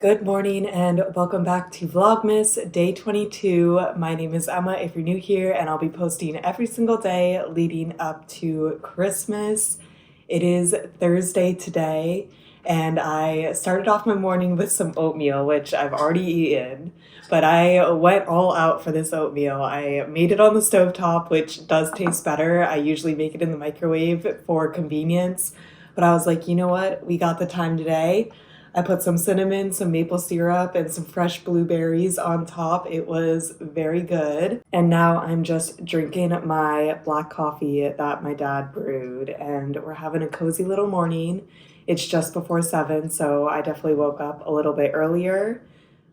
Good morning and welcome back to Vlogmas Day 22. My name is Emma if you're new here, and I'll be posting every single day leading up to Christmas. It is Thursday today, and I started off my morning with some oatmeal, which I've already eaten, but I went all out for this oatmeal. I made it on the stovetop, which does taste better. I usually make it in the microwave for convenience, but I was like, you know what? We got the time today. I put some cinnamon, some maple syrup, and some fresh blueberries on top. It was very good. And now I'm just drinking my black coffee that my dad brewed, and we're having a cozy little morning. It's just before 7, so I definitely woke up a little bit earlier,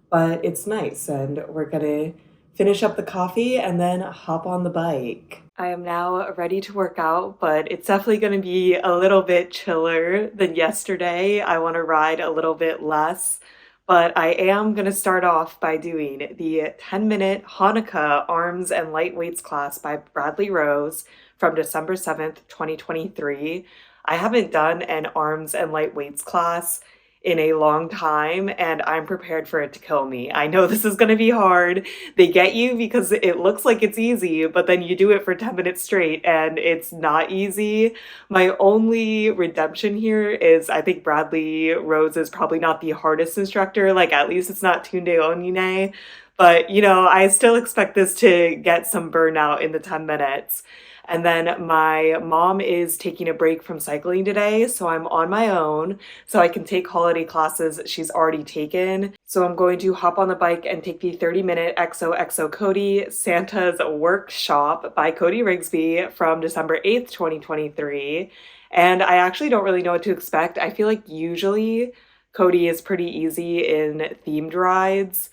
but it's nice, and we're gonna finish up the coffee and then hop on the bike. I am now ready to work out, but it's definitely going to be a little bit chiller than yesterday. I want to ride a little bit less, but I am going to start off by doing the 10-minute Hanukkah Arms and Light Weights class by Bradley Rose from December 7th, 2023. I haven't done an arms and light weights class in a long time, and I'm prepared for it to kill me. I know this is going to be hard. They get you because it looks like it's easy, but then you do it for 10 minutes straight and it's not easy. My only redemption here is I think Bradley Rose is probably not the hardest instructor. Like, at least it's not Tunde Onine, but I still expect this to get some burnout in the 10 minutes. And then my mom is taking a break from cycling today, so I'm on my own, so I can take holiday classes she's already taken. So I'm going to hop on the bike and take the 30-minute XOXO Cody Santa's Werk-Shop by Cody Rigsby from December 8th, 2023. And I actually don't really know what to expect. I feel like usually Cody is pretty easy in themed rides,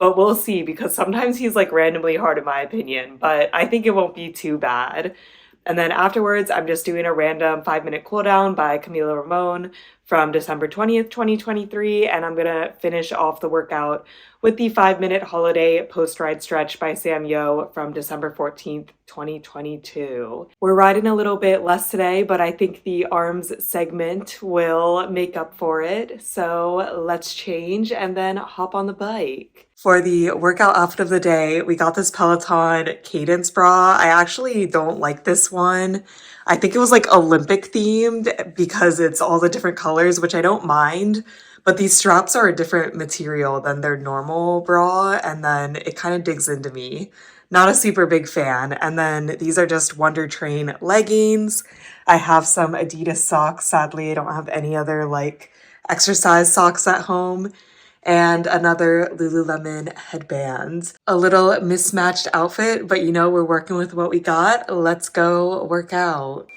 but we'll see, because sometimes he's like randomly hard in my opinion, but I think it won't be too bad. And then afterwards, I'm just doing a random 5-minute cool down by Camila Ramon from December 20th, 2023. And I'm gonna finish off the workout with the 5-minute holiday post-ride stretch by Sam Yo from December 14th, 2022. We're riding a little bit less today, but I think the arms segment will make up for it. So let's change and then hop on the bike. For the workout outfit of the day, we got this Peloton Cadence bra. I actually don't like this one. I think it was like Olympic themed because it's all the different colors, which I don't mind. But these straps are a different material than their normal bra, and then it kind of digs into me. Not a super big fan. And then these are just Wonder Train leggings. I have some Adidas socks. Sadly, I don't have any other like exercise socks at home. And another Lululemon headband. A little mismatched outfit, but we're working with what we got. Let's go work out.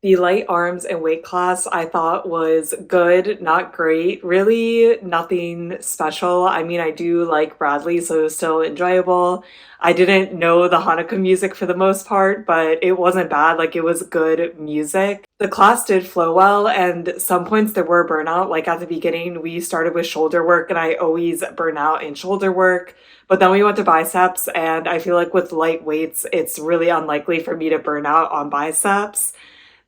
The light arms and weight class I thought was good, not great, really nothing special. I mean, I do like Bradley, so it was still enjoyable. I didn't know the Hanukkah music for the most part, but it wasn't bad. Like, it was good music. The class did flow well, and some points there were burnout. Like at the beginning, we started with shoulder work, and I always burn out in shoulder work. But then we went to biceps, and I feel like with light weights, it's really unlikely for me to burn out on biceps.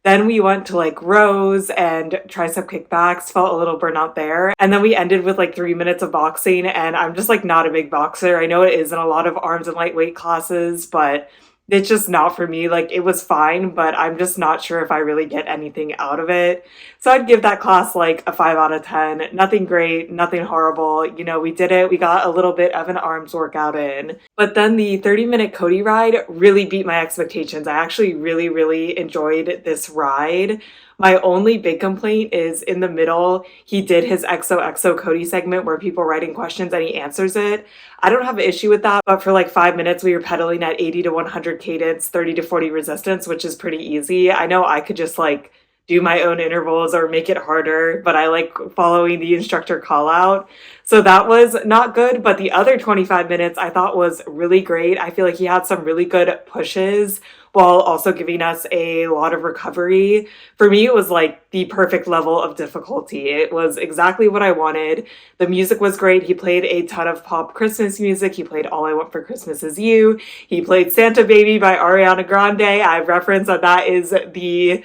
Then we went to like rows and tricep kickbacks, felt a little burnout there. And then we ended with like 3 minutes of boxing, and I'm just like not a big boxer. I know it is in a lot of arms and lightweight classes, but it's just not for me. Like, it was fine, but I'm just not sure if I really get anything out of it. So I'd give that class like a 5 out of 10. Nothing great, nothing horrible. We did it. We got a little bit of an arms workout in. But then the 30-minute Cody ride really beat my expectations. I actually really, really enjoyed this ride. My only big complaint is in the middle, he did his XOXO Cody segment where people write in questions and he answers it. I don't have an issue with that, but for like 5 minutes, we were pedaling at 80 to 100 cadence, 30 to 40 resistance, which is pretty easy. I know I could just like do my own intervals or make it harder, but I like following the instructor call out. So that was not good, but the other 25 minutes I thought was really great. I feel like he had some really good pushes while also giving us a lot of recovery. For me, it was like the perfect level of difficulty. It was exactly what I wanted. The music was great. He played a ton of pop Christmas music. He played All I Want for Christmas Is You. He played Santa Baby by Ariana Grande. I reference that is the,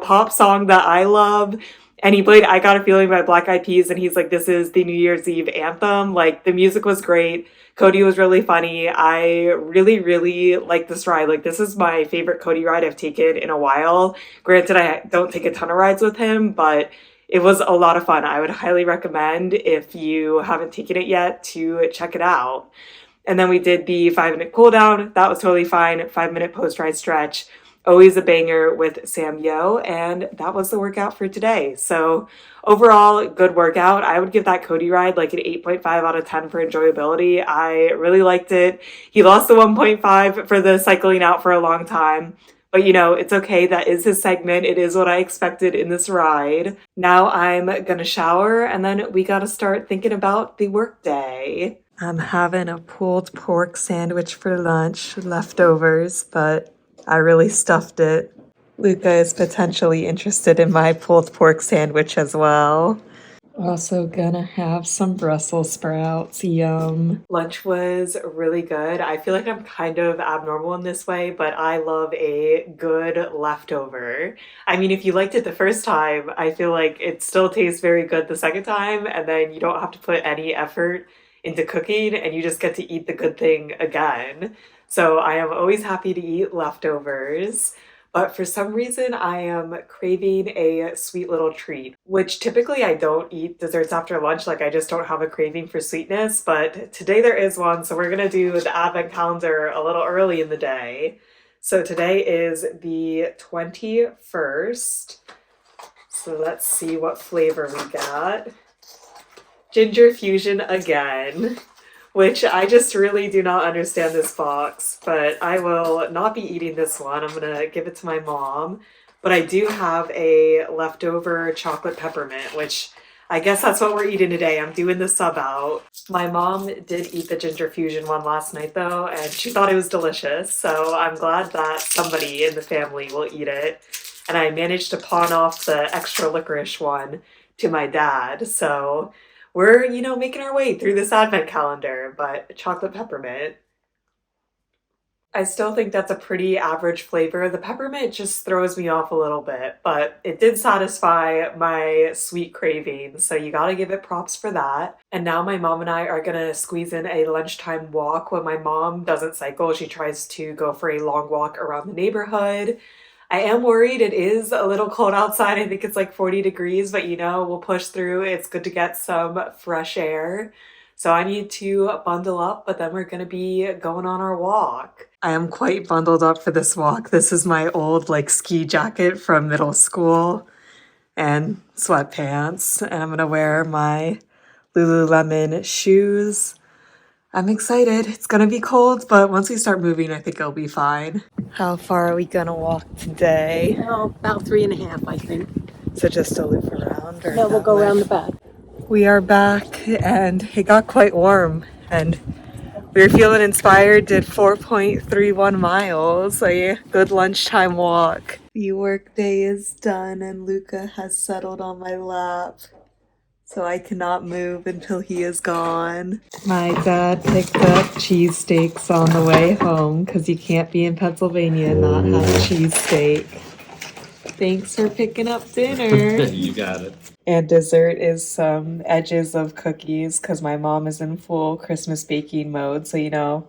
pop song that I love. And he played I Got a Feeling by Black Eyed Peas, and he's like, this is the New Year's Eve anthem. Like, the music was great. Cody was really funny. I really, really like this ride. Like, this is my favorite Cody ride I've taken in a while. Granted, I don't take a ton of rides with him, but it was a lot of fun. I would highly recommend, if you haven't taken it yet, to check it out. And then we did the 5-minute cool down. That was totally fine. 5-minute post-ride stretch. Always a banger with Sam Yo, and that was the workout for today. So overall, good workout. I would give that Cody ride like an 8.5 out of 10 for enjoyability. I really liked it. He lost the 1.5 for the cycling out for a long time. But it's okay. That is his segment. It is what I expected in this ride. Now I'm gonna shower, and then we gotta start thinking about the workday. I'm having a pulled pork sandwich for lunch, leftovers, but I really stuffed it. Luca is potentially interested in my pulled pork sandwich as well. Also gonna have some Brussels sprouts, yum. Lunch was really good. I feel like I'm kind of abnormal in this way, but I love a good leftover. I mean, if you liked it the first time, I feel like it still tastes very good the second time, and then you don't have to put any effort into cooking, and you just get to eat the good thing again. So I am always happy to eat leftovers, but for some reason I am craving a sweet little treat, which typically I don't eat desserts after lunch. Like, I just don't have a craving for sweetness, but today there is one. So we're gonna do the advent calendar a little early in the day. So today is the 21st. So let's see what flavor we got. Ginger fusion again, which I just really do not understand this box, but I will not be eating this one. I'm gonna give it to my mom. But I do have a leftover chocolate peppermint, which I guess that's what we're eating today. I'm doing the sub out. My mom did eat the ginger fusion one last night though, and she thought it was delicious. So I'm glad that somebody in the family will eat it. And I managed to pawn off the extra licorice one to my dad. So we're, making our way through this advent calendar, but chocolate peppermint. I still think that's a pretty average flavor. The peppermint just throws me off a little bit, but it did satisfy my sweet cravings, so you gotta give it props for that. And now my mom and I are gonna squeeze in a lunchtime walk. When my mom doesn't cycle, she tries to go for a long walk around the neighborhood. I am worried. It is a little cold outside. I think it's like 40 degrees, but we'll push through. It's good to get some fresh air. So I need to bundle up, but then we're going to be going on our walk. I am quite bundled up for this walk. This is my old ski jacket from middle school and sweatpants. And I'm going to wear my Lululemon shoes. I'm excited. It's gonna be cold, but once we start moving, I think it'll be fine. How far are we gonna walk today? Oh, about 3.5, I think. So just a loop around? No, we'll go around the back. We are back, and it got quite warm, and we were feeling inspired. Did 4.31 miles, a good lunchtime walk. The workday is done, and Luca has settled on my lap. So I cannot move until he is gone. My dad picked up cheesesteaks on the way home because you can't be in Pennsylvania and not have a cheesesteak. Thanks for picking up dinner. You got it. And dessert is some edges of cookies because my mom is in full Christmas baking mode. So,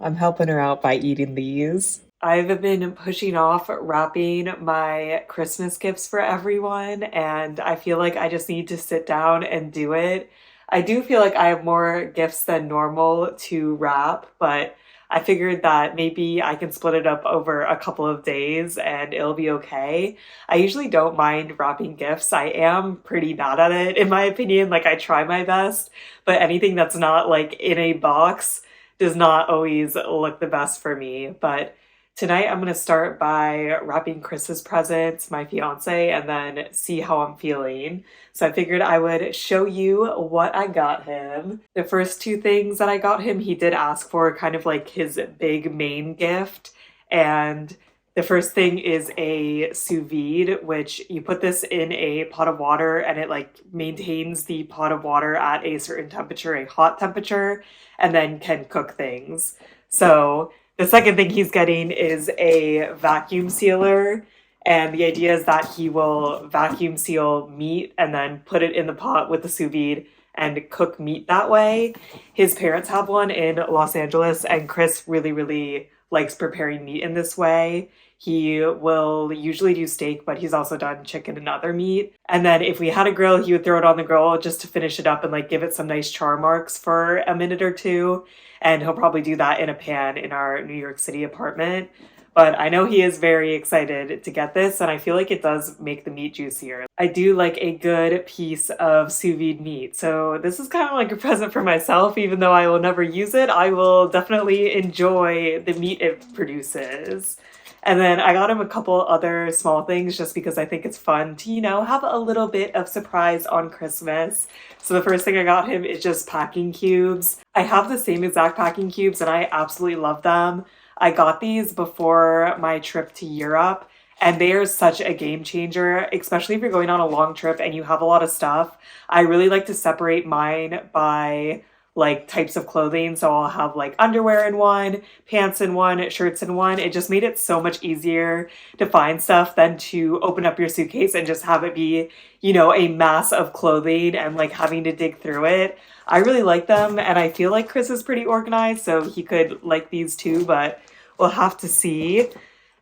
I'm helping her out by eating these. I've been pushing off wrapping my Christmas gifts for everyone, and I feel like I just need to sit down and do it. I do feel like I have more gifts than normal to wrap, but I figured that maybe I can split it up over a couple of days and it'll be okay. I usually don't mind wrapping gifts. I am pretty bad at it, in my opinion. I try my best, but anything that's not in a box does not always look the best for me. But tonight I'm going to start by wrapping Chris's presents, my fiance, and then see how I'm feeling. So I figured I would show you what I got him. The first two things that I got him, he did ask for kind of his big main gift. And The first thing is a sous vide, which you put this in a pot of water and it like maintains the pot of water at a certain temperature, a hot temperature, and then can cook things. So the second thing he's getting is a vacuum sealer. And the idea is that he will vacuum seal meat and then put it in the pot with the sous vide and cook meat that way. His parents have one in Los Angeles, and Chris really, really likes preparing meat in this way. He will usually do steak, but he's also done chicken and other meat. And then if we had a grill, he would throw it on the grill just to finish it up and like give it some nice char marks for a minute or two. And he'll probably do that in a pan in our New York City apartment. But I know he is very excited to get this, and I feel like it does make the meat juicier. I do like a good piece of sous vide meat, so this is kind of like a present for myself. Even though I will never use it, I will definitely enjoy the meat it produces. And then I got him a couple other small things just because I think it's fun to, have a little bit of surprise on Christmas. So the first thing I got him is just packing cubes. I have the same exact packing cubes and I absolutely love them. I got these before my trip to Europe, and they are such a game changer, especially if you're going on a long trip and you have a lot of stuff. I really like to separate mine by like types of clothing. So I'll have like underwear in one, pants in one, shirts in one. It just made it so much easier to find stuff than to open up your suitcase and just have it be, a mass of clothing and like having to dig through it. I really like them, and I feel like Chris is pretty organized, so he could like these too, but we'll have to see.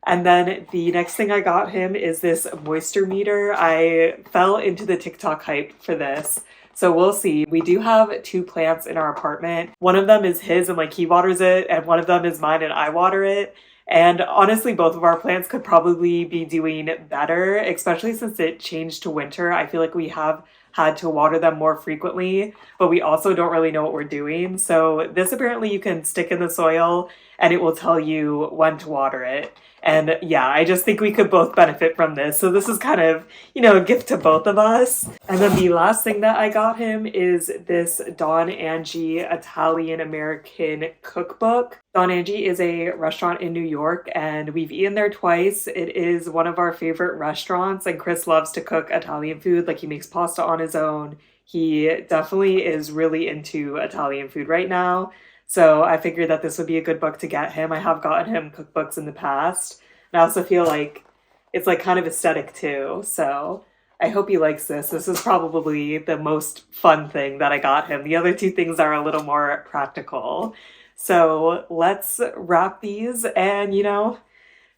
And then the next thing I got him is this moisture meter. I fell into the TikTok hype for this. So we'll see. We do have 2 plants in our apartment. One of them is his and like he waters it, and one of them is mine and I water it. And honestly, both of our plants could probably be doing better, especially since it changed to winter. I feel like we have had to water them more frequently, but we also don't really know what we're doing. So this apparently you can stick in the soil and it will tell you when to water it. And yeah, I just think we could both benefit from this. So this is kind of, a gift to both of us. And then the last thing that I got him is this Don Angie Italian American cookbook. Don Angie is a restaurant in New York, and we've eaten there twice. It is one of our favorite restaurants, and Chris loves to cook Italian food. Like, he makes pasta on his own. He definitely is really into Italian food right now. So I figured that this would be a good book to get him. I have gotten him cookbooks in the past. And I also feel like it's like kind of aesthetic too. So I hope he likes this. This is probably the most fun thing that I got him. The other 2 things are a little more practical. So let's wrap these and,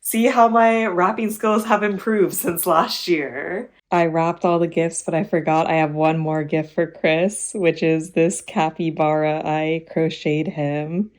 see how my wrapping skills have improved since last year. I wrapped all the gifts, but I forgot I have one more gift for Chris, which is this capybara I crocheted him.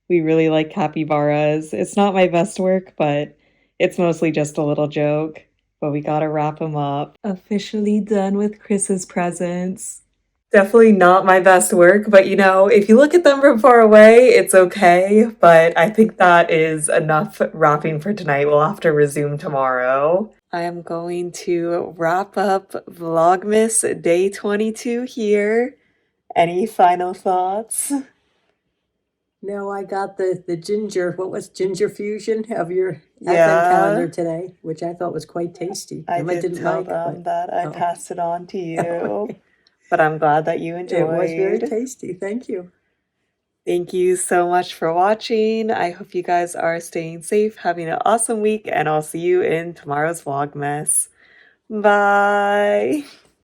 We really like capybaras. It's not my best work, but it's mostly just a little joke. But we gotta wrap him up. Officially done with Chris's presents. Definitely not my best work, but if you look at them from far away, it's okay. But I think that is enough wrapping for tonight. We'll have to resume tomorrow. I am going to wrap up Vlogmas day 22 here. Any final thoughts? No, I got the ginger, what was ginger fusion of your Yeah. advent calendar today, which I thought was quite tasty. I Emma did didn't tell like, them but that I oh. passed it on to you. But I'm glad that you enjoyed. It was very tasty. Thank you. Thank you so much for watching. I hope you guys are staying safe, having an awesome week, and I'll see you in tomorrow's Vlogmas. Bye!